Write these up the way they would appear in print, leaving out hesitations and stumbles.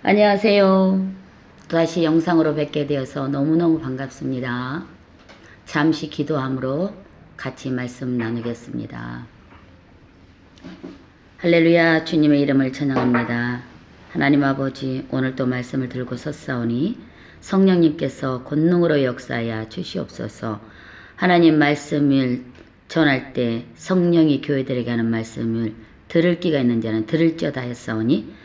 안녕하세요. 다시 영상으로 뵙게 되어서 너무너무 반갑습니다. 잠시 기도함으로 같이 말씀 나누겠습니다. 할렐루야. 주님의 이름을 찬양합니다. 하나님 아버지, 오늘 또 말씀을 들고 섰사오니 성령님께서 권능으로 역사하여 주시옵소서. 하나님 말씀을 전할 때 성령이 교회들에게 하는 말씀을 들을 기가 있는 자는 들을지어다 했사오니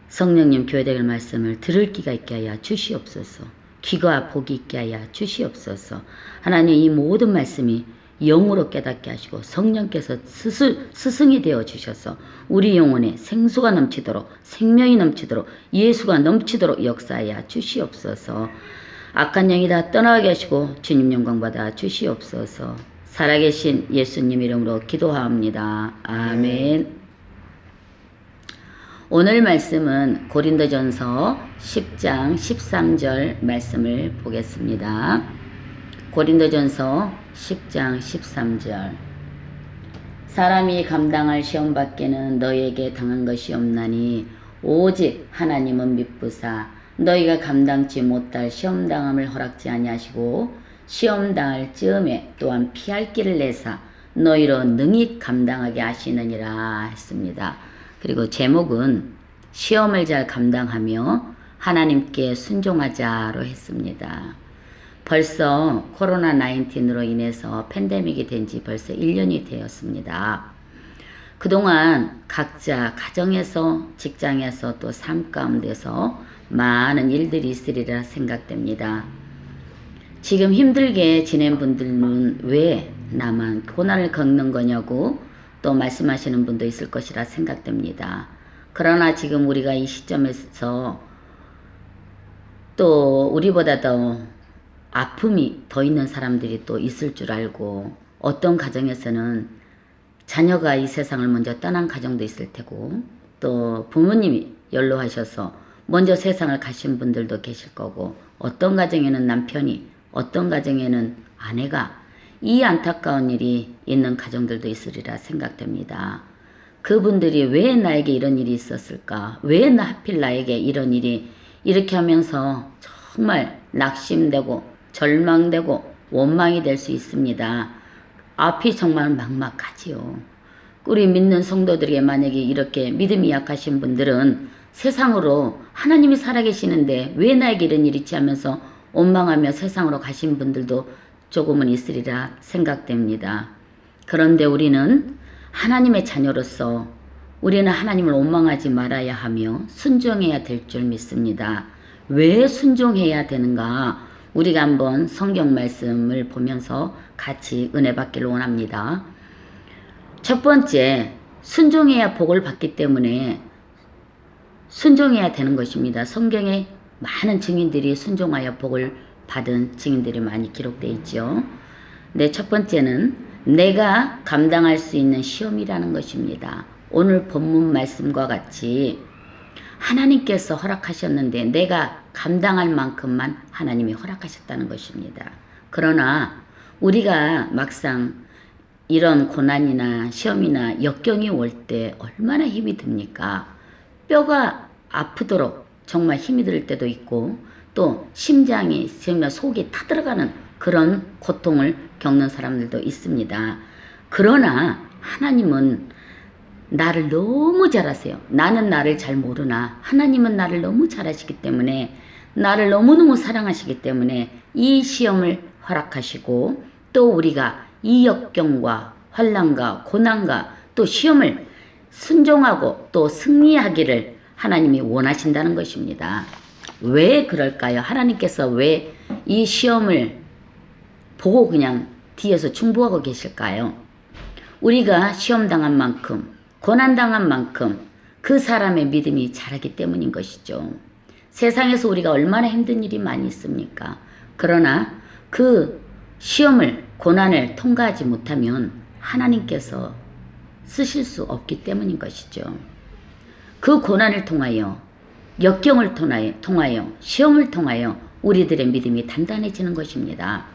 성령님 교회들 말씀을 들을 기가 있게 하여 주시옵소서. 귀가 복이 있게 하여 주시옵소서. 하나님 이 모든 말씀이 영으로 깨닫게 하시고 성령께서 스승이 되어 주셔서 우리 영혼에 생수가 넘치도록 생명이 넘치도록 예수가 넘치도록 역사하여 주시옵소서. 악한 영이 다 떠나게 하시고 주님 영광 받아 주시옵소서. 살아계신 예수님 이름으로 기도합니다. 아멘. 오늘 말씀은 고린도전서 10장 13절 말씀을 보겠습니다. 고린도전서 10장 13절. 사람이 감당할 시험 밖에는 너희에게 당한 것이 없나니 오직 하나님은 미쁘사 너희가 감당치 못할 시험당함을 허락지 아니하시고 시험당할 즈음에 또한 피할 길을 내사 너희로 능히 감당하게 하시느니라 했습니다. 그리고 제목은 시험을 잘 감당하며 하나님께 순종하자로 했습니다. 벌써 코로나 19으로 인해서 팬데믹이 된 지 벌써 1년이 되었습니다. 그동안 각자 가정에서 직장에서 또 삶 가운데서 많은 일들이 있으리라 생각됩니다. 지금 힘들게 지낸 분들은 왜 나만 고난을 겪는 거냐고 또 말씀하시는 분도 있을 것이라 생각됩니다. 그러나 지금 우리가 이 시점에서 또 우리보다 더 아픔이 더 있는 사람들이 또 있을 줄 알고 어떤 가정에서는 자녀가 이 세상을 먼저 떠난 가정도 있을 테고 또 부모님이 연로하셔서 먼저 세상을 가신 분들도 계실 거고 어떤 가정에는 남편이 어떤 가정에는 아내가 이 안타까운 일이 있는 가정들도 있으리라 생각됩니다. 그분들이 왜 나에게 이런 일이 있었을까? 왜 하필 나에게 이런 일이 이렇게 하면서 정말 낙심되고 절망되고 원망이 될 수 있습니다. 앞이 정말 막막하지요. 우리 믿는 성도들에게 만약에 이렇게 믿음이 약하신 분들은 세상으로 하나님이 살아계시는데 왜 나에게 이런 일이 있지 하면서 원망하며 세상으로 가신 분들도 조금은 있으리라 생각됩니다. 그런데 우리는 하나님의 자녀로서 우리는 하나님을 원망하지 말아야 하며 순종해야 될 줄 믿습니다. 왜 순종해야 되는가? 우리가 한번 성경 말씀을 보면서 같이 은혜 받기를 원합니다. 첫 번째, 순종해야 복을 받기 때문에 순종해야 되는 것입니다. 성경에 많은 증인들이 순종하여 복을 받은 증인들이 많이 기록되어 있죠. 네, 첫 번째는 내가 감당할 수 있는 시험이라는 것입니다. 오늘 본문 말씀과 같이 하나님께서 허락하셨는데 내가 감당할 만큼만 하나님이 허락하셨다는 것입니다. 그러나 우리가 막상 이런 고난이나 시험이나 역경이 올 때 얼마나 힘이 듭니까? 뼈가 아프도록 정말 힘이 들 때도 있고 또 심장이 세며 속이 타들어가는 그런 고통을 겪는 사람들도 있습니다. 그러나 하나님은 나를 너무 잘 아세요. 나는 나를 잘 모르나 하나님은 나를 너무 잘 아시기 때문에 나를 너무너무 사랑하시기 때문에 이 시험을 허락하시고 또 우리가 이 역경과 환난과 고난과 또 시험을 순종하고 또 승리하기를 하나님이 원하신다는 것입니다. 왜 그럴까요? 하나님께서 왜 이 시험을 보고 그냥 뒤에서 중보하고 계실까요? 우리가 시험당한 만큼 고난당한 만큼 그 사람의 믿음이 자라기 때문인 것이죠. 세상에서 우리가 얼마나 힘든 일이 많이 있습니까? 그러나 그 시험을 고난을 통과하지 못하면 하나님께서 쓰실 수 없기 때문인 것이죠. 그 고난을 통하여 역경을 통하여 시험을 통하여 우리들의 믿음이 단단해지는 것입니다.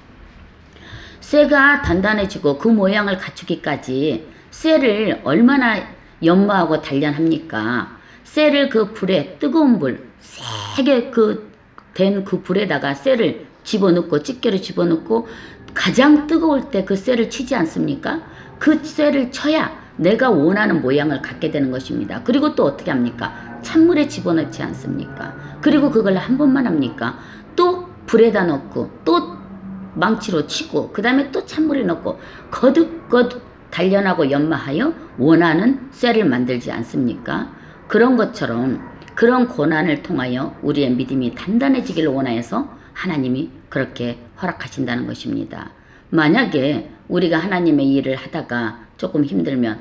쇠가 단단해지고 그 모양을 갖추기까지 쇠를 얼마나 연마하고 단련합니까? 쇠를 그 불에, 뜨거운 불 세게 된 그 불에다가 쇠를 집어넣고, 집게를 집어넣고 가장 뜨거울 때 그 쇠를 치지 않습니까? 그 쇠를 쳐야 내가 원하는 모양을 갖게 되는 것입니다. 그리고 또 어떻게 합니까? 찬물에 집어넣지 않습니까? 그리고 그걸 한 번만 합니까? 또 불에다 넣고 또 망치로 치고 그 다음에 또 찬물에 넣고 거듭거듭 단련하고 연마하여 원하는 쇠를 만들지 않습니까? 그런 것처럼 그런 고난을 통하여 우리의 믿음이 단단해지기를 원하여서 하나님이 그렇게 허락하신다는 것입니다. 만약에 우리가 하나님의 일을 하다가 조금 힘들면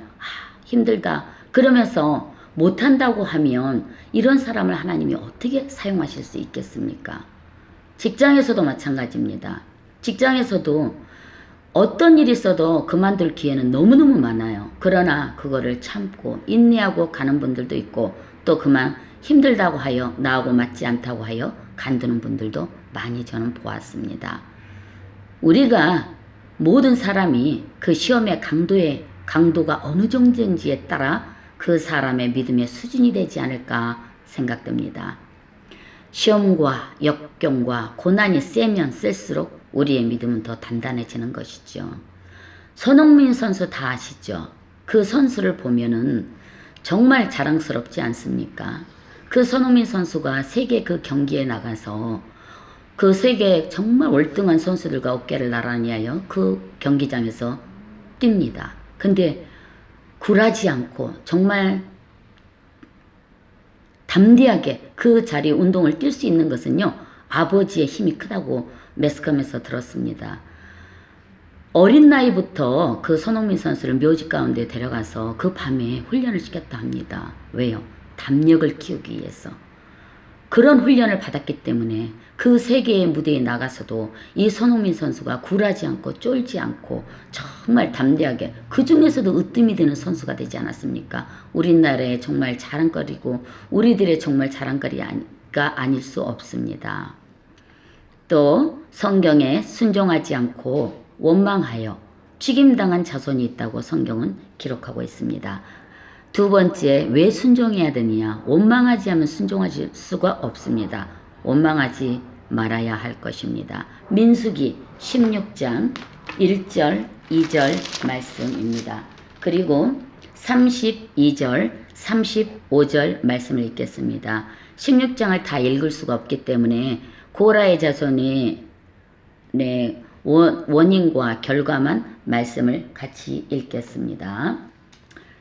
힘들다 그러면서 못한다고 하면 이런 사람을 하나님이 어떻게 사용하실 수 있겠습니까? 직장에서도 마찬가지입니다. 직장에서도 어떤 일이 있어도 그만둘 기회는 너무너무 많아요. 그러나 그거를 참고 인내하고 가는 분들도 있고 또 그만 힘들다고 하여 나하고 맞지 않다고 하여 간두는 분들도 많이 저는 보았습니다. 우리가 모든 사람이 그 시험의 강도가 어느 정도인지에 따라 그 사람의 믿음의 수준이 되지 않을까 생각됩니다. 시험과 역경과 고난이 세면 셀수록 우리의 믿음은 더 단단해지는 것이죠. 손흥민 선수 다 아시죠? 그 선수를 보면은 정말 자랑스럽지 않습니까? 그 손흥민 선수가 세계 그 경기에 나가서 그 세계 정말 월등한 선수들과 어깨를 나란히 하여 그 경기장에서 뜁니다. 근데 굴하지 않고 정말 담대하게 그 자리 운동을 뛸 수 있는 것은요, 아버지의 힘이 크다고 매스컴에서 들었습니다. 어린 나이부터 그 손흥민 선수를 묘지 가운데 데려가서 그 밤에 훈련을 시켰다 합니다. 왜요? 담력을 키우기 위해서. 그런 훈련을 받았기 때문에 그 세계의 무대에 나가서도 이 손흥민 선수가 굴하지 않고 쫄지 않고 정말 담대하게 그 중에서도 으뜸이 되는 선수가 되지 않았습니까? 우리나라의 정말 자랑거리고 우리들의 정말 자랑거리가 아닐 수 없습니다. 또 성경에 순종하지 않고 원망하여 죽임당한 자손이 있다고 성경은 기록하고 있습니다. 두 번째, 왜 순종해야 되느냐? 원망하지 않으면 순종할 수가 없습니다. 원망하지 말아야 할 것입니다. 민수기 16장 1절 2절 말씀입니다. 그리고 32절 35절 말씀을 읽겠습니다. 16장을 다 읽을 수가 없기 때문에 고라의 자손의 원인과 결과만 말씀을 같이 읽겠습니다.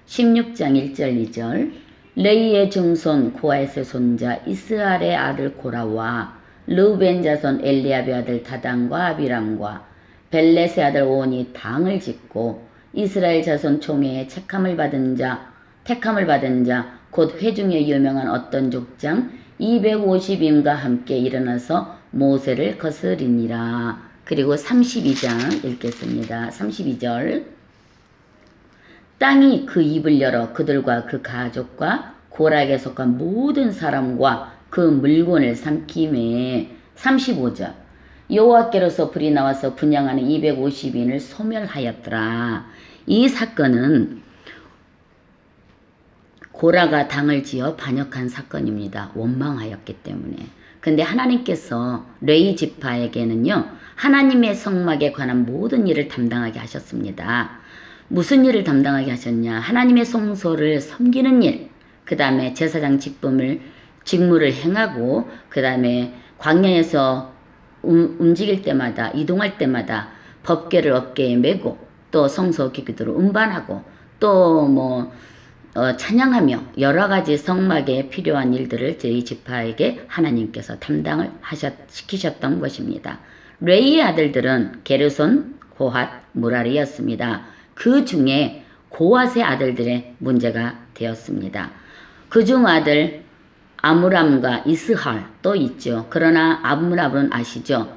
16장 1절 2절 레이의 증손 고아의 손자 이스라엘의 아들 고라와 르우벤 자손 엘리압의 아들 다단과 아비람과 벨렛의 아들 온이 당을 짓고 이스라엘 자손 총회에 택함을 받은 자 곧 회중에 유명한 어떤 족장 250인과 함께 일어나서 모세를 거스리니라. 그리고 32장 읽겠습니다. 32절 땅이 그 입을 열어 그들과 그 가족과 고락에 속한 모든 사람과 그 물건을 삼키매. 35절 여호와께로서 불이 나와서 분향하는 250인을 소멸하였더라. 이 사건은 고라가 당을 지어 반역한 사건입니다. 원망하였기 때문에. 근데 하나님께서 레위 지파에게는요, 하나님의 성막에 관한 모든 일을 담당하게 하셨습니다. 무슨 일을 담당하게 하셨냐? 하나님의 성소를 섬기는 일, 그 다음에 제사장 직무를 행하고, 그 다음에 광야에서 움직일 때마다, 이동할 때마다 법궤를 어깨에 메고, 또 성소 기구들을 운반하고, 또 찬양하며 여러 가지 성막에 필요한 일들을 저희 지파에게 하나님께서 담당을 시키셨던 것입니다. 레이의 아들들은 게르손, 고핫, 무라리였습니다. 그 중에 고핫의 아들들의 문제가 되었습니다. 그중 아들 아므람과 이스할 또 있죠. 그러나 아므람은 아시죠?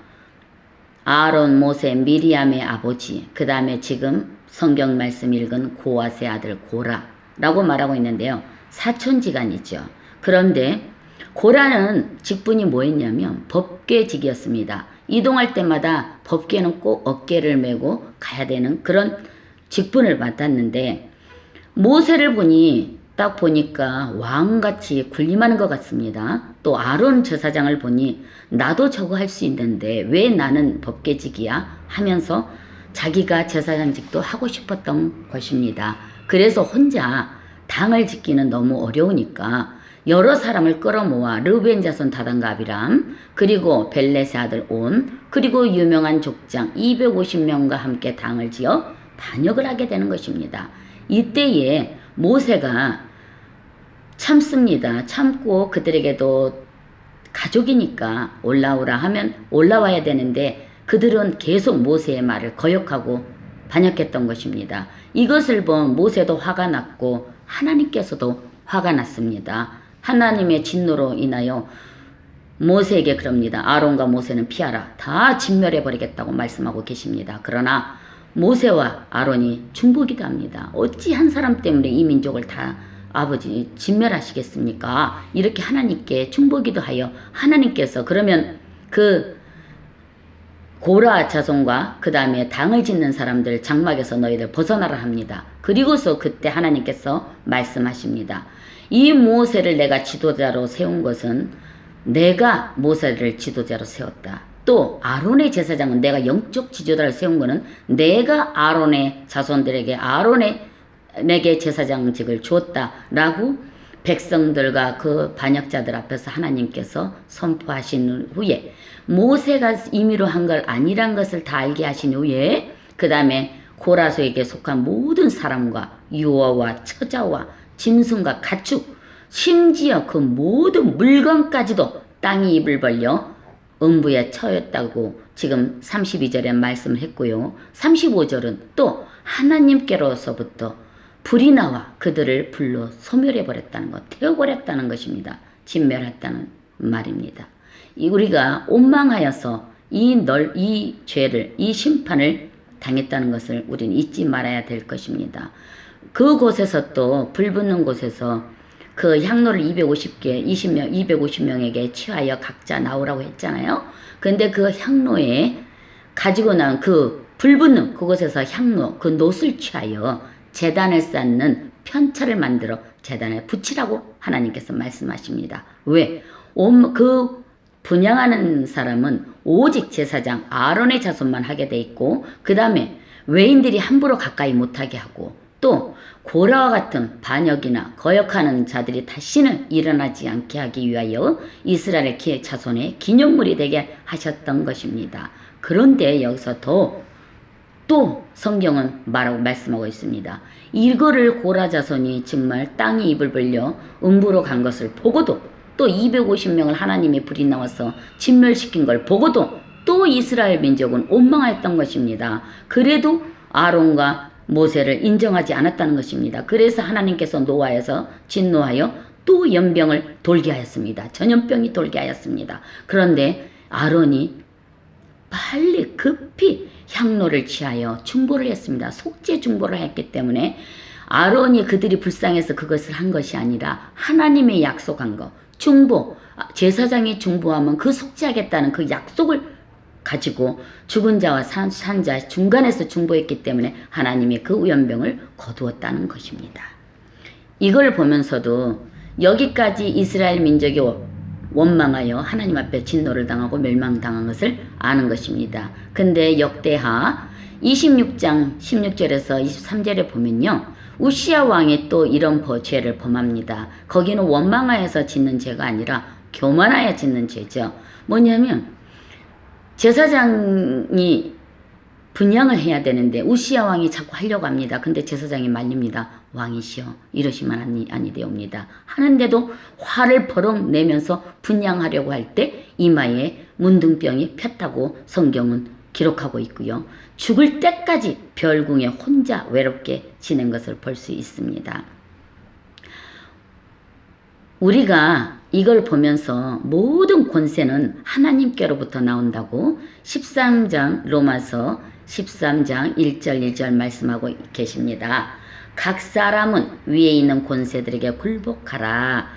아론, 모세, 미리암의 아버지, 그 다음에 지금 성경 말씀 읽은 고핫의 아들 고라 라고 말하고 있는데요. 사촌지간이죠. 그런데 고라는 직분이 뭐였냐면 법궤직이었습니다. 이동할 때마다 법궤는 꼭 어깨를 메고 가야 되는 그런 직분을 맡았는데 모세를 보니 딱 보니까 왕같이 군림하는 것 같습니다. 또 아론 제사장을 보니 나도 저거 할 수 있는데 왜 나는 법계직이야 하면서 자기가 제사장직도 하고 싶었던 것입니다. 그래서 혼자 당을 짓기는 너무 어려우니까 여러 사람을 끌어모아 르우벤 자손 다단과 아비람, 그리고 벨렛의 아들 온, 그리고 유명한 족장 250명과 함께 당을 지어 반역을 하게 되는 것입니다. 이때에 모세가 참습니다. 참고 그들에게도 가족이니까 올라오라 하면 올라와야 되는데 그들은 계속 모세의 말을 거역하고 반역했던 것입니다. 이것을 본 모세도 화가 났고 하나님께서도 화가 났습니다. 하나님의 진노로 인하여 모세에게 그럽니다. 아론과 모세는 피하라. 다 진멸해버리겠다고 말씀하고 계십니다. 그러나 모세와 아론이 중보기도 합니다. 어찌 한 사람 때문에 이 민족을 다 아버지 진멸하시겠습니까? 이렇게 하나님께 중보기도 하여 하나님께서 그러면 그 고라 자손과 그 다음에 당을 짓는 사람들 장막에서 너희들 벗어나라 합니다. 그리고서 그때 하나님께서 말씀하십니다. 이 모세를 내가 지도자로 세운 것은 내가 모세를 지도자로 세웠다. 또 아론의 제사장은 내가 영적 지도자를 세운 것은 내가 아론의 자손들에게 내게 제사장직을 주었다라고 백성들과 그 반역자들 앞에서 하나님께서 선포하신 후에 모세가 임의로 한 걸 아니란 것을 다 알게 하신 후에 그 다음에 고라소에게 속한 모든 사람과 유어와 처자와 짐승과 가축 심지어 그 모든 물건까지도 땅이 입을 벌려 음부에 처했다고 지금 32절에 말씀을 했고요. 35절은 또 하나님께로서부터 불이 나와 그들을 불로 소멸해버렸다는 것, 태워버렸다는 것입니다. 진멸했다는 말입니다. 우리가 원망하여서 이 죄를, 이 심판을 당했다는 것을 우리는 잊지 말아야 될 것입니다. 그곳에서 또 불붙는 곳에서 그 향로를 250명에게 취하여 각자 나오라고 했잖아요. 근데 그 향로에 가지고 나온 그 불붙는 그곳에서 향로, 그 놋을 취하여 제단을 쌓는 편차를 만들어 제단에 붙이라고 하나님께서 말씀하십니다. 왜? 그 분향하는 사람은 오직 제사장 아론의 자손만 하게 돼 있고 그 다음에 외인들이 함부로 가까이 못하게 하고 또 고라와 같은 반역이나 거역하는 자들이 다시는 일어나지 않게 하기 위하여 이스라엘 자손의 기념물이 되게 하셨던 것입니다. 그런데 여기서 또 성경은 말씀하고 있습니다. 이거를 고라 자손이 정말 땅이 입을 벌려 음부로 간 것을 보고도 또 250명을 하나님의 불이 나와서 진멸시킨 걸 보고도 또 이스라엘 민족은 원망하였던 것입니다. 그래도 아론과 모세를 인정하지 않았다는 것입니다. 그래서 하나님께서 노아에서 진노하여 또 연병을 돌게 하였습니다. 전염병이 돌게 하였습니다. 그런데 아론이 빨리 급히 향로를 취하여 중보를 했습니다. 속죄 중보를 했기 때문에 아론이 그들이 불쌍해서 그것을 한 것이 아니라 하나님의 약속한 것, 중보, 제사장이 중보하면 그 속죄하겠다는 그 약속을 가지고 죽은 자와 산 자 중간에서 중보했기 때문에 하나님이 그 연병을 거두었다는 것입니다. 이걸 보면서도 여기까지 이스라엘 민족이 원망하여 하나님 앞에 진노를 당하고 멸망당한 것을 아는 것입니다. 근데 역대하 26장 16절에서 23절에 보면요. 우시야 왕이 또 이런 죄를 범합니다. 거기는 원망하여서 짓는 죄가 아니라 교만하여 짓는 죄죠. 뭐냐면 제사장이 분향을 해야 되는데 우시야 왕이 자꾸 하려고 합니다. 근데 제사장이 말립니다. 왕이시여 이러시면 아니되옵니다. 하는데도 화를 버럭 내면서 분향하려고 할 때 이마에 문둥병이 폈다고 성경은 기록하고 있고요. 죽을 때까지 별궁에 혼자 외롭게 지낸 것을 볼 수 있습니다. 우리가 이걸 보면서 모든 권세는 하나님께로부터 나온다고 13장 로마서 13장 1절 1절 말씀하고 계십니다. 각 사람은 위에 있는 권세들에게 굴복하라.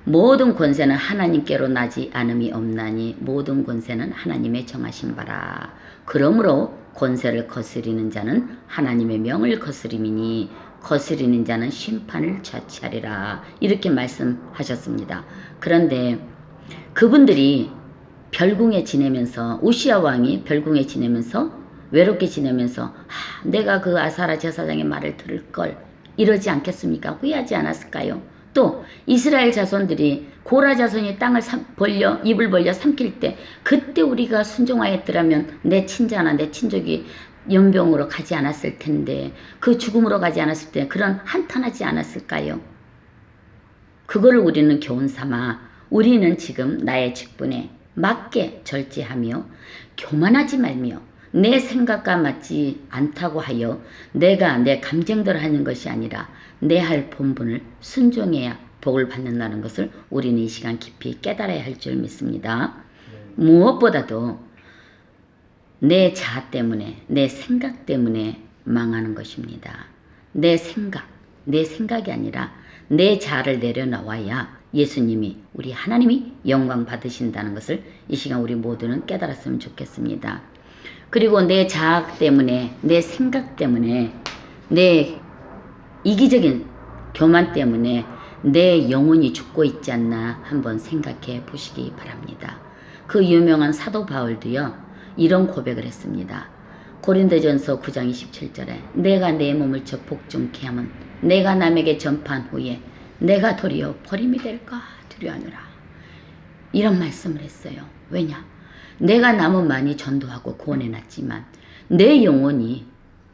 모든 권세는 하나님께로 나지 않음이 없나니 모든 권세는 하나님의 정하신 바라. 그러므로 권세를 거스리는 자는 하나님의 명을 거스림이니 거스리는 자는 심판을 자취하리라. 이렇게 말씀하셨습니다. 그런데 그분들이 별궁에 지내면서, 우시야 왕이 별궁에 지내면서 외롭게 지내면서 내가 그 아사라 제사장의 말을 들을 걸 이러지 않겠습니까? 후회하지 않았을까요? 또 이스라엘 자손들이 고라 자손이 땅을 입을 벌려 삼킬 때 그때 우리가 순종하였더라면 내 친자나 내 친족이 연병으로 가지 않았을 텐데, 그 죽음으로 가지 않았을 때 그런 한탄하지 않았을까요? 그거를 우리는 교훈 삼아 우리는 지금 나의 직분에 맞게 절제하며 교만하지 말며 내 생각과 맞지 않다고 하여 내가 내 감정대로 하는 것이 아니라 내 할 본분을 순종해야 복을 받는다는 것을 우리는 이 시간 깊이 깨달아야 할 줄 믿습니다. 무엇보다도 내 자아 때문에, 내 생각 때문에 망하는 것입니다. 내 생각이 아니라 내 자아를 내려놓아야 예수님이, 우리 하나님이 영광 받으신다는 것을 이 시간 우리 모두는 깨달았으면 좋겠습니다. 그리고 내 자아 때문에, 내 생각 때문에, 내 이기적인 교만 때문에 내 영혼이 죽고 있지 않나 한번 생각해 보시기 바랍니다. 그 유명한 사도 바울도요, 이런 고백을 했습니다. 고린도전서 9장 27절에 내가 내 몸을 저 복종케 하면 내가 남에게 전파한 후에 내가 도리어 버림이 될까 두려워하노라. 이런 말씀을 했어요. 왜냐? 내가 남은 많이 전도하고 구원해놨지만 내 영혼이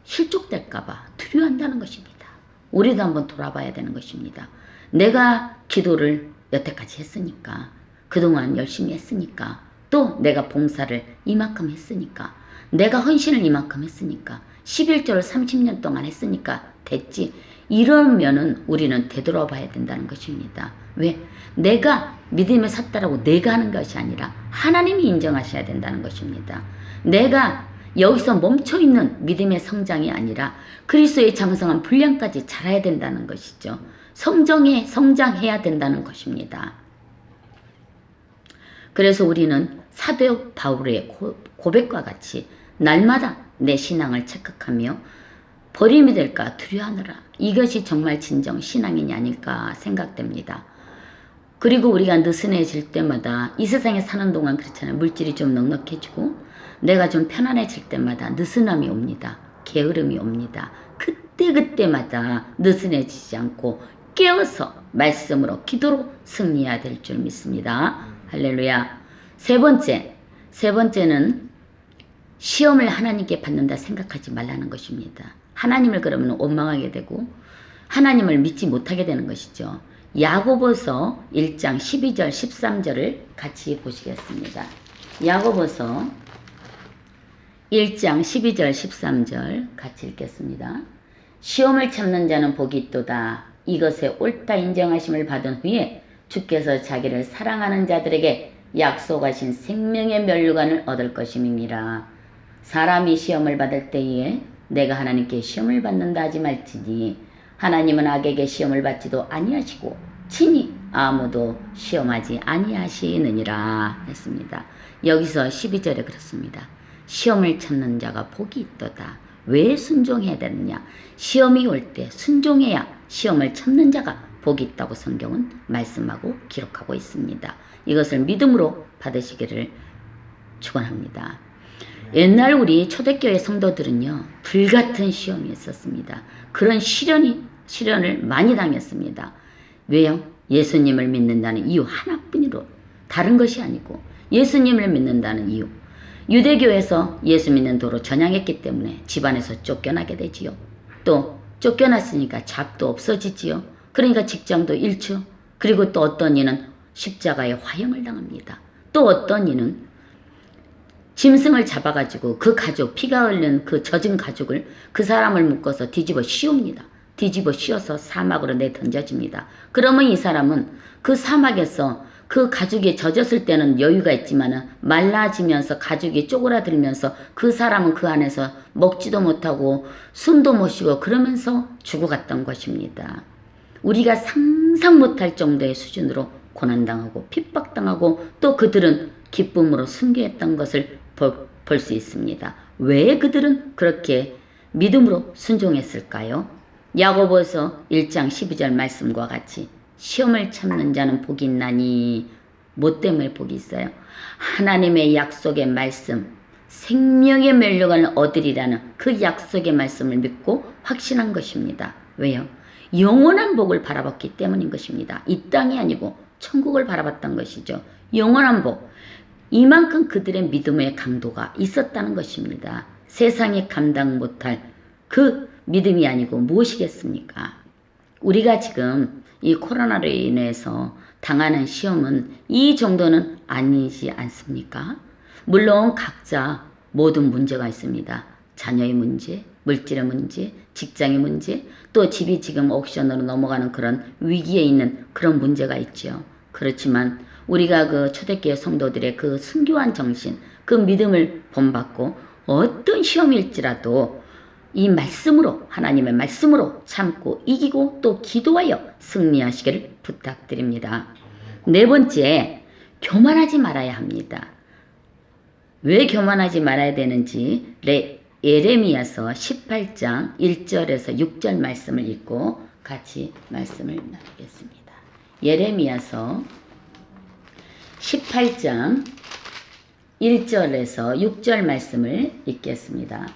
실족될까봐 두려워한다는 것입니다. 우리도 한번 돌아봐야 되는 것입니다. 내가 기도를 여태까지 했으니까, 그동안 열심히 했으니까, 또 내가 봉사를 이만큼 했으니까, 내가 헌신을 이만큼 했으니까, 11조를 30년 동안 했으니까 됐지. 이러면은 우리는 되돌아봐야 된다는 것입니다. 왜? 내가 믿음에 섰다라고 내가 하는 것이 아니라 하나님이 인정하셔야 된다는 것입니다. 내가 여기서 멈춰있는 믿음의 성장이 아니라 그리스도의 장성한 분량까지 자라야 된다는 것이죠. 성장해야 된다는 것입니다. 그래서 우리는 사도 바울의 고백과 같이 날마다 내 신앙을 체크하며 버림이 될까 두려워하느라, 이것이 정말 진정 신앙이 아닐까 생각됩니다. 그리고 우리가 느슨해질 때마다, 이 세상에 사는 동안 그렇잖아요. 물질이 좀 넉넉해지고 내가 좀 편안해질 때마다 느슨함이 옵니다. 게으름이 옵니다. 그때마다 느슨해지지 않고 깨어서 말씀으로, 기도로 승리해야 될 줄 믿습니다. 할렐루야. 세 번째는 시험을 하나님께 받는다 생각하지 말라는 것입니다. 하나님을 그러면 원망하게 되고 하나님을 믿지 못하게 되는 것이죠. 야고보서 1장 12절 13절을 같이 보시겠습니다. 야고보서 1장 12절 13절 같이 읽겠습니다. 시험을 참는 자는 복이 있도다. 이것에 옳다 인정하심을 받은 후에 주께서 자기를 사랑하는 자들에게 약속하신 생명의 면류관을 얻을 것임이니라. 사람이 시험을 받을 때에 내가 하나님께 시험을 받는다 하지 말지니 하나님은 악에게 시험을 받지도 아니하시고 친히 아무도 시험하지 아니하시느니라 했습니다. 여기서 12절에 그렇습니다. 시험을 참는 자가 복이 있도다. 왜 순종해야 되느냐? 시험이 올 때 순종해야 시험을 참는 자가 복이 있다고 성경은 말씀하고 기록하고 있습니다. 이것을 믿음으로 받으시기를 축원합니다. 옛날 우리 초대교회 성도들은요, 불같은 시험이 있었습니다. 그런 시련을 많이 당했습니다. 왜요? 예수님을 믿는다는 이유 하나뿐이로, 다른 것이 아니고 예수님을 믿는다는 이유. 유대교에서 예수 믿는 도로 전향했기 때문에 집안에서 쫓겨나게 되지요. 또 쫓겨났으니까 잡도 없어지지요. 그러니까 직장도 잃죠. 그리고 또 어떤 이는 십자가에 화형을 당합니다. 또 어떤 이는 짐승을 잡아가지고 그 가족, 피가 흘린 그 젖은 가족을, 그 사람을 묶어서 뒤집어 씌웁니다. 뒤집어 씌워서 사막으로 내던져집니다. 그러면 이 사람은 그 사막에서 그 가죽이 젖었을 때는 여유가 있지만 말라지면서 가죽이 쪼그라들면서 그 사람은 그 안에서 먹지도 못하고 숨도 못 쉬고 그러면서 죽어갔던 것입니다. 우리가 상상 못할 정도의 수준으로 고난당하고 핍박당하고 또 그들은 기쁨으로 순교했던 것을 볼 수 있습니다. 왜 그들은 그렇게 믿음으로 순종했을까요? 야고보서 1장 12절 말씀과 같이 시험을 참는 자는 복이 있나니 뭐 때문에 복이 있어요? 하나님의 약속의 말씀, 생명의 면류관을 얻으리라는 그 약속의 말씀을 믿고 확신한 것입니다. 왜요? 영원한 복을 바라봤기 때문인 것입니다. 이 땅이 아니고 천국을 바라봤던 것이죠. 영원한 복. 이만큼 그들의 믿음의 강도가 있었다는 것입니다. 세상이 감당 못할 그 믿음이 아니고 무엇이겠습니까? 우리가 지금 이 코로나로 인해서 당하는 시험은 이 정도는 아니지 않습니까? 물론 각자 모든 문제가 있습니다. 자녀의 문제, 물질의 문제, 직장의 문제, 또 집이 지금 옥션으로 넘어가는 그런 위기에 있는 그런 문제가 있죠. 그렇지만 우리가 그 초대교회 성도들의 그 순교한 정신, 그 믿음을 본받고 어떤 시험일지라도 이 말씀으로, 하나님의 말씀으로 참고 이기고 또 기도하여 승리하시기를 부탁드립니다. 네 번째, 교만하지 말아야 합니다. 왜 교만하지 말아야 되는지 예레미야서 18장 1절에서 6절 말씀을 읽고 같이 말씀을 나누겠습니다. 예레미야서 18장 1절에서 6절 말씀을 읽겠습니다.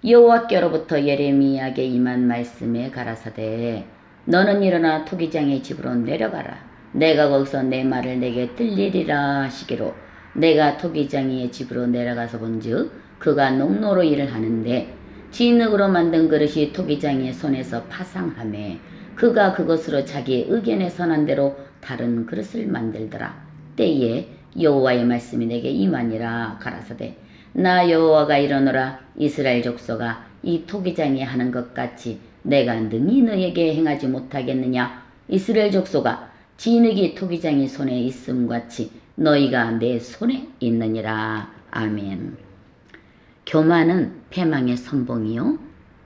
여호와께로부터 예레미야에게 임한 말씀에 가라사대 너는 일어나 토기장의 집으로 내려가라. 내가 거기서 내 말을 내게 들리리라 하시기로 내가 토기장이의 집으로 내려가서 본즉 그가 농로로 일을 하는데 진흙으로 만든 그릇이 토기장이의 손에서 파상하매 그가 그것으로 자기의 의견에 선한 대로 다른 그릇을 만들더라. 때에 여호와의 말씀이 내게 임하니라. 가라사대 나 여호와가 이러노라. 이스라엘 족속아 이 토기장이 하는 것 같이 내가 능히 너에게 행하지 못하겠느냐. 이스라엘 족속아 진흙이 토기장이 손에 있음 같이 너희가 내 손에 있느니라. 아멘. 교만은 패망의 선봉이요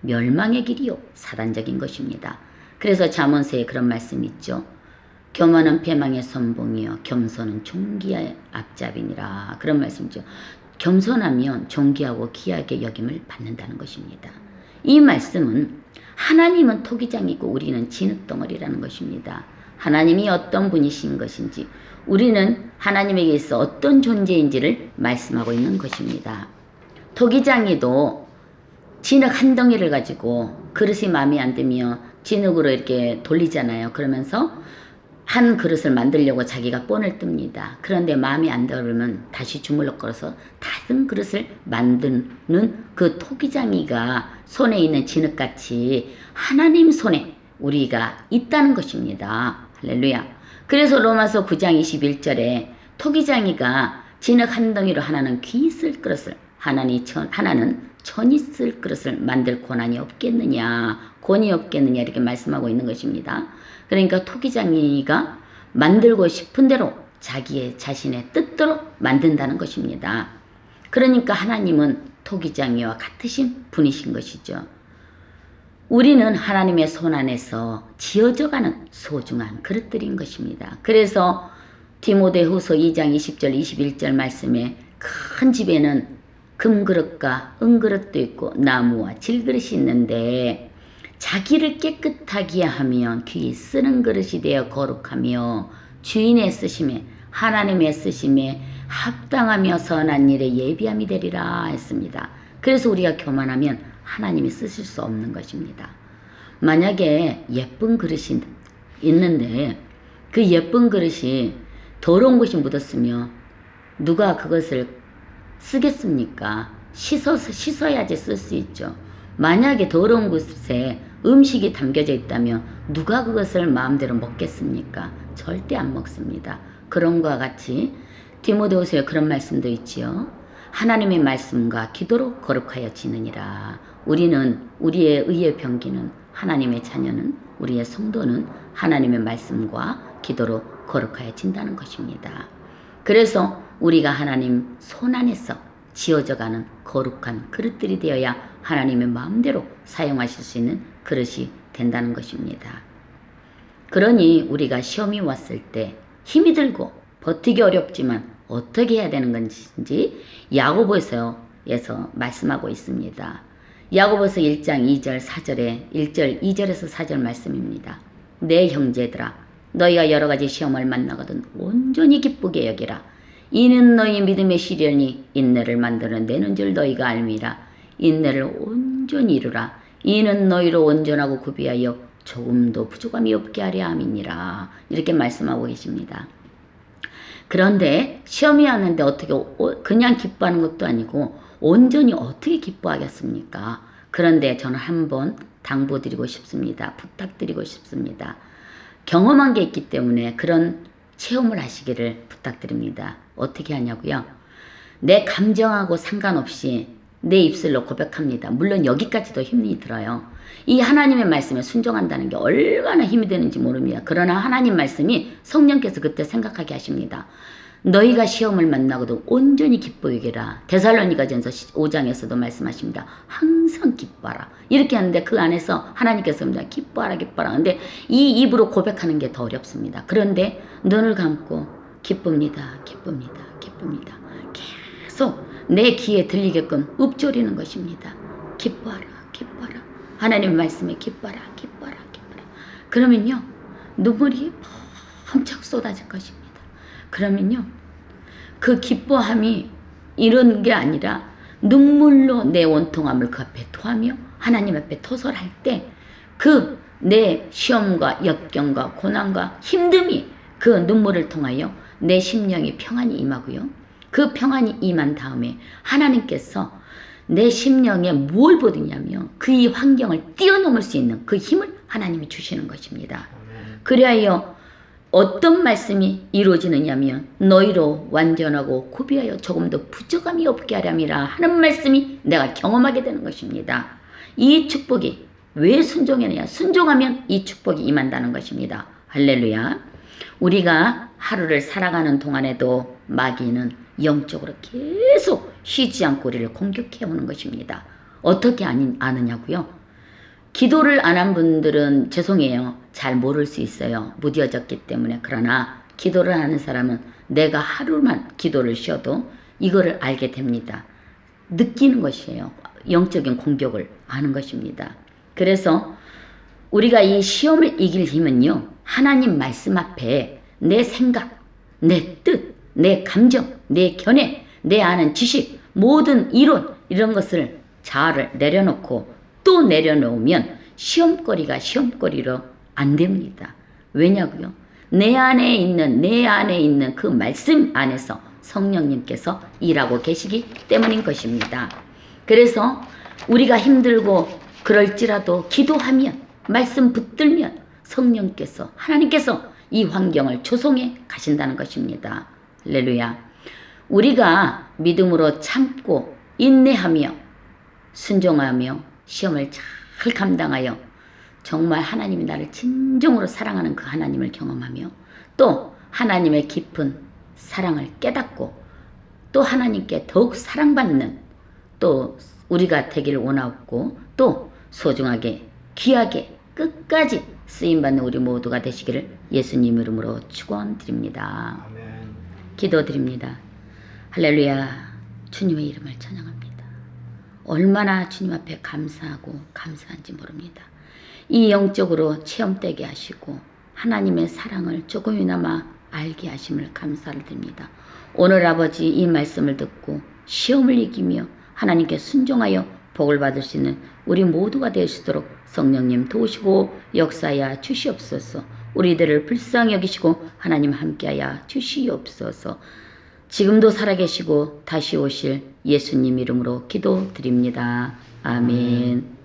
멸망의 길이요 사단적인 것입니다. 그래서 잠언서에 그런 말씀이 있죠. 교만은 패망의 선봉이요 겸손은 존귀의 앞잡이니라. 그런 말씀이죠. 겸손하면 존귀하고 귀하게 여김을 받는다는 것입니다. 이 말씀은 하나님은 토기장이고 우리는 진흙덩어리라는 것입니다. 하나님이 어떤 분이신 것인지 우리는 하나님에게 있어 어떤 존재인지를 말씀하고 있는 것입니다. 토기장이도 진흙 한 덩이를 가지고 그릇이 마음에 안 들면 진흙으로 이렇게 돌리잖아요. 그러면서 한 그릇을 만들려고 자기가 본을 뜹니다. 그런데 마음에 안 들으면 다시 주물럭거려서 다른 그릇을 만드는 그 토기장이가 손에 있는 진흙같이 하나님 손에 우리가 있다는 것입니다. 할렐루야. 그래서 로마서 9장 21절에 토기장이가 진흙 한 덩이로 하나는 귀 있을 그릇을 하나는 천 있을 그릇을 만들 권한이 없겠느냐, 권이 없겠느냐 이렇게 말씀하고 있는 것입니다. 그러니까 토기장이가 만들고 싶은 대로 자기의 자신의 뜻대로 만든다는 것입니다. 그러니까 하나님은 토기장이와 같으신 분이신 것이죠. 우리는 하나님의 손 안에서 지어져가는 소중한 그릇들인 것입니다. 그래서 디모데후서 2장 20절 21절 말씀에 큰 집에는 금그릇과 은그릇도 있고 나무와 질그릇이 있는데 자기를 깨끗하게 하면 귀 쓰는 그릇이 되어 거룩하며 주인의 쓰심에 하나님의 쓰심에 합당하며 선한 일에 예비함이 되리라 했습니다. 그래서 우리가 교만하면 하나님이 쓰실 수 없는 것입니다. 만약에 예쁜 그릇이 있는데 그 예쁜 그릇이 더러운 것이 묻었으면 누가 그것을 쓰겠습니까? 씻어야지 쓸 수 있죠. 만약에 더러운 곳에 음식이 담겨져 있다면 누가 그것을 마음대로 먹겠습니까? 절대 안 먹습니다. 그런 것과 같이 디모데후서에 그런 말씀도 있지요. 하나님의 말씀과 기도로 거룩하여 지느니라. 우리는 우리의 의의 병기는 하나님의 자녀는 우리의 성도는 하나님의 말씀과 기도로 거룩하여 진다는 것입니다. 그래서 우리가 하나님 손 안에서 지어져가는 거룩한 그릇들이 되어야 하나님의 마음대로 사용하실 수 있는 그릇이 된다는 것입니다. 그러니 우리가 시험이 왔을 때 힘이 들고 버티기 어렵지만 어떻게 해야 되는 건지 야고보서에서 말씀하고 있습니다. 야고보서 1장 2절 4절에 1절 2절에서 4절 말씀입니다. 내 형제들아 너희가 여러 가지 시험을 만나거든 온전히 기쁘게 여기라. 이는 너희 믿음의 시련이 인내를 만들어내는 줄 너희가 알미라. 인내를 온전히 이루라. 이는 너희로 온전하고 구비하여 조금도 부족함이 없게 하려 함이니라. 이렇게 말씀하고 계십니다. 그런데 시험이 왔는데 어떻게 그냥 기뻐하는 것도 아니고 온전히 어떻게 기뻐하겠습니까? 그런데 저는 한번 당부드리고 싶습니다. 부탁드리고 싶습니다. 경험한 게 있기 때문에 그런 체험을 하시기를 부탁드립니다. 어떻게 하냐고요? 내 감정하고 상관없이 내 입술로 고백합니다. 물론 여기까지도 힘이 들어요. 이 하나님의 말씀에 순종한다는 게 얼마나 힘이 되는지 모릅니다. 그러나 하나님 말씀이 성령께서 그때 생각하게 하십니다. 너희가 시험을 만나고도 온전히 기뻐하기라. 데살로니가전서 5장에서도 말씀하십니다. 항상 기뻐하라. 이렇게 하는데 그 안에서 하나님께서 기뻐하라 기뻐하라. 근데 이 입으로 고백하는 게 더 어렵습니다. 그런데 눈을 감고 기쁩니다. 기쁩니다. 기쁩니다. 계속 내 귀에 들리게끔 읊조리는 것입니다. 기뻐하라. 기뻐하라. 하나님 말씀에 기뻐하라. 기뻐하라. 기뻐하라. 그러면요. 눈물이 펑쩍 쏟아질 것입니다. 그러면요. 그 기뻐함이 이런 게 아니라 눈물로 내 원통함을 그 앞에 토하며 하나님 앞에 토설할 때 그 내 시험과 역경과 고난과 힘듦이 그 눈물을 통하여 내 심령이 평안이 임하고요. 그 평안이 임한 다음에 하나님께서 내 심령에 뭘 보느냐면 그 이 환경을 뛰어넘을 수 있는 그 힘을 하나님이 주시는 것입니다. 그리하여 어떤 말씀이 이루어지느냐면 너희로 완전하고 구비하여 조금도 부족함이 없게 하렴이라 하는 말씀이 내가 경험하게 되는 것입니다. 이 축복이 왜 순종하느냐? 순종하면 이 축복이 임한다는 것입니다. 할렐루야. 우리가 하루를 살아가는 동안에도 마귀는 영적으로 계속 쉬지 않고 우리를 공격해 오는 것입니다. 어떻게 아느냐고요? 기도를 안 한 분들은 죄송해요. 잘 모를 수 있어요. 무뎌졌기 때문에. 그러나 기도를 하는 사람은 내가 하루만 기도를 쉬어도 이거를 알게 됩니다. 느끼는 것이에요. 영적인 공격을 아는 것입니다. 그래서 우리가 이 시험을 이길 힘은요. 하나님 말씀 앞에 내 생각, 내 뜻, 내 감정, 내 견해, 내 아는 지식, 모든 이론 이런 것을 자아를 내려놓고 또 내려놓으면 시험거리가 시험거리로 안 됩니다. 왜냐고요? 내 안에 있는 그 말씀 안에서 성령님께서 일하고 계시기 때문인 것입니다. 그래서 우리가 힘들고 그럴지라도 기도하면 말씀 붙들면 성령께서 하나님께서 이 환경을 조성해 가신다는 것입니다. 할렐루야. 우리가 믿음으로 참고 인내하며 순종하며 시험을 잘 감당하여 정말 하나님이 나를 진정으로 사랑하는 그 하나님을 경험하며 또 하나님의 깊은 사랑을 깨닫고 또 하나님께 더욱 사랑받는 또 우리가 되기를 원하고 또 소중하게 귀하게 끝까지 쓰임받는 우리 모두가 되시기를 예수님 이름으로 축원드립니다. 아멘. 기도드립니다. 할렐루야. 주님의 이름을 찬양합니다. 얼마나 주님 앞에 감사하고 감사한지 모릅니다. 이 영적으로 체험되게 하시고 하나님의 사랑을 조금이나마 알게 하심을 감사를 드립니다. 오늘 아버지 이 말씀을 듣고 시험을 이기며 하나님께 순종하여 복을 받을 수 있는 우리 모두가 되시도록 성령님 도우시고 역사하여 주시옵소서. 우리들을 불쌍히 여기시고 하나님 함께하여 주시옵소서. 지금도 살아계시고 다시 오실 예수님 이름으로 기도드립니다. 아멘.